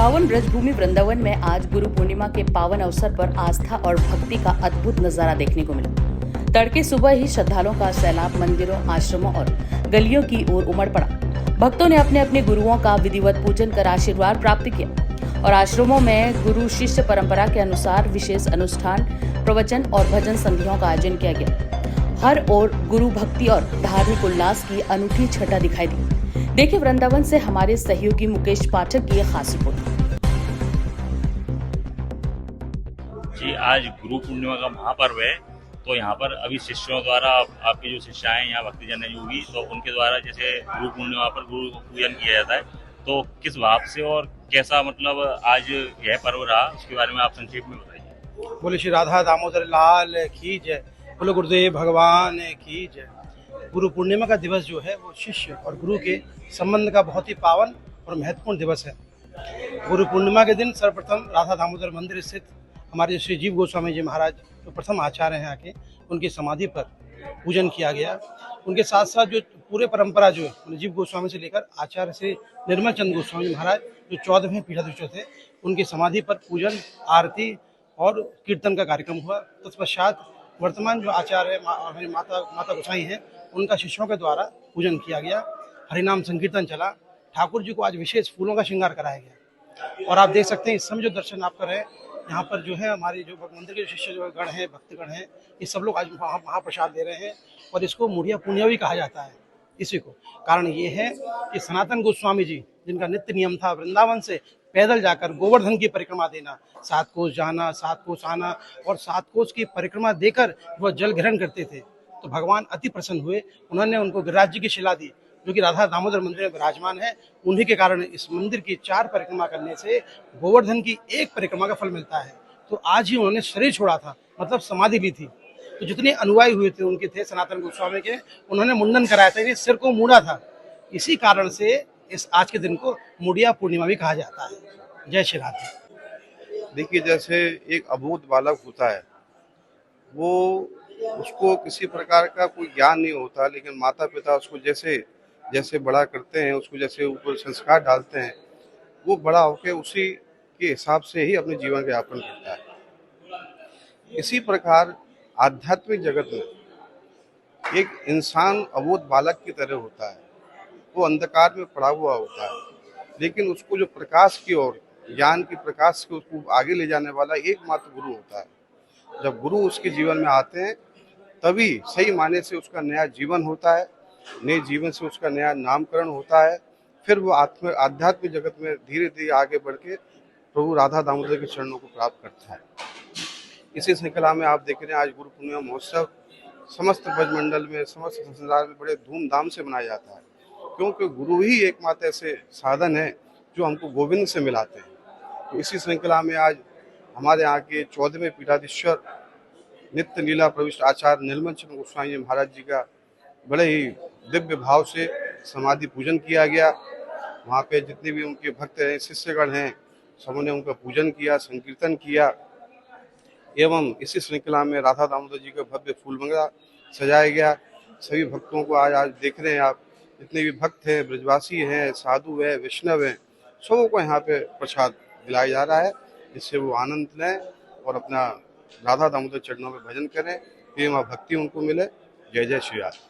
पावन ब्रजभूमि वृंदावन में आज गुरु पूर्णिमा के पावन अवसर पर आस्था और भक्ति का अद्भुत नजारा देखने को मिला। तड़के सुबह ही श्रद्धालुओं का सैलाब मंदिरों, आश्रमों और गलियों की ओर उमड़ पड़ा। भक्तों ने अपने अपने गुरुओं का विधिवत पूजन कर आशीर्वाद प्राप्त किया और आश्रमों में गुरु शिष्य परंपरा के अनुसार विशेष अनुष्ठान, प्रवचन और भजन संध्याओं का आयोजन किया गया। हर ओर गुरु भक्ति और धार्मिक उल्लास की अनूठी छटा दिखाई दी। देखिए वृंदावन से हमारे सहयोगी मुकेश पाठक की यह खास रिपोर्ट। जी, आज गुरु पूर्णिमा का महापर्व है, तो यहाँ पर अभी शिष्यों द्वारा आपके जो शिष्याएं या भक्तजन है जो भी, तो उनके द्वारा जैसे गुरु पूर्णिमा पर गुरु पूजन किया जाता है, तो किस भाव से और कैसा मतलब आज यह पर्व रहा, उसके बारे में आप संक्षेप में बताइए। बोले श्री राधा दामोदर लाल की जय, बोले गुरुदेव भगवान की जय। गुरु पूर्णिमा का दिवस जो है वो शिष्य और गुरु के संबंध का बहुत ही पावन और महत्वपूर्ण दिवस है। गुरु पूर्णिमा के दिन सर्वप्रथम राधा दामोदर मंदिर स्थित हमारे श्री जीव गोस्वामी जी महाराज जो प्रथम आचार्य हैं आके उनकी समाधि पर पूजन किया गया। उनके साथ साथ जो पूरे परंपरा जो है जीव गोस्वामी से लेकर आचार्य श्री निर्मल चंद्र गोस्वामी महाराज जो 14वें पीठाधीश्वर थे, उनकी समाधि पर पूजन, आरती और कीर्तन का कार्यक्रम हुआ। तत्पश्चात वर्तमान जो आचार्य हमारी माता गोसाई हैं, उनका शिष्यों के द्वारा पूजन किया गया। हरिनाम संकीर्तन चला। ठाकुर जी को आज विशेष फूलों का श्रृंगार कराया गया और आप देख सकते हैं इस समय जो दर्शन आप कर रहे हैं, यहाँ पर जो है हमारी जो मंदिर के शिष्य जो गण हैं, भक्तगण हैं, ये सब लोग आज महाप्रसाद दे रहे हैं और इसको मुड़िया पुण्य भी कहा जाता है। इसी को कारण ये है कि सनातन गोस्वामी जी जिनका नित्य नियम था वृंदावन से पैदल जाकर गोवर्धन की परिक्रमा देना, 7 कोस जाना, 7 कोस आना और 7 कोस की परिक्रमा देकर वह जल ग्रहण करते थे। तो भगवान अति प्रसन्न हुए, उन्होंने उनको गिरिराज जी की शिला दी जो कि राधा दामोदर मंदिर में विराजमान है। उन्हीं के कारण इस मंदिर की 4 परिक्रमा करने से गोवर्धन की 1 परिक्रमा का फल मिलता है। तो आज ही उन्होंने शरीर छोड़ा था, मतलब समाधि भी थी। तो जितने अनुयायी हुए थे उनके थे सनातन गोस्वामी के, उन्होंने मुंडन कराया था, सिर को मूड़ा था। इसी कारण से इस आज के दिन को मुड़िया पूर्णिमा भी कहा जाता है। जय श्री राधे। देखिए, जैसे एक अबोध बालक होता है, वो उसको किसी प्रकार का कोई ज्ञान नहीं होता, लेकिन माता पिता उसको जैसे जैसे बड़ा करते हैं, उसको जैसे ऊपर संस्कार डालते हैं, वो बड़ा होकर उसी के हिसाब से ही अपने जीवन का यापन करता है। इसी प्रकार आध्यात्मिक जगत में एक इंसान अबोध बालक की तरह होता है। वो अंधकार में पड़ा हुआ होता है, लेकिन उसको जो प्रकाश की ओर, ज्ञान की प्रकाश को उसको आगे ले जाने वाला एकमात्र गुरु होता है। जब गुरु उसके जीवन में आते हैं तभी सही माने से उसका नया जीवन होता है, नए जीवन से उसका नया नामकरण होता है। फिर वो आध्यात्मिक जगत में धीरे धीरे आगे बढ़ के प्रभु राधा दामोदर के चरणों को प्राप्त करता है। इसी श्रृंखला में आप देख रहे हैं आज गुरु पूर्णिमा महोत्सव समस्त ब्रजमंडल में, समस्त संसार में बड़े धूमधाम से मनाया जाता है, क्योंकि गुरु ही एकमात्र ऐसे साधन है जो हमको गोविंद से मिलाते हैं। तो इसी श्रृंखला में आज हमारे यहाँ के 14वें पीठाधीश्वर नित्य लीला प्रविष्ट आचार्य निर्मल चंद्र गोस्वामी महाराज जी का बड़े ही दिव्य भाव से समाधि पूजन किया गया। वहाँ पे जितने भी उनके भक्त हैं, शिष्यगण हैं, सबों ने उनका पूजन किया, संकीर्तन किया। एवं इसी श्रृंखला में राधा दामोदर जी का भव्य फूलबंगला सजाया गया। सभी भक्तों को आज देख रहे हैं आप, जितने भी भक्त हैं, ब्रजवासी हैं, साधु हैं, वैष्णव हैं, सबों को यहाँ पे प्रसाद दिलाया जा रहा है, जिससे वो आनंद लें और अपना राधा दामोदर चरणों में भजन करें, प्रेम और भक्ति उनको मिले। जय जय श्री राधे।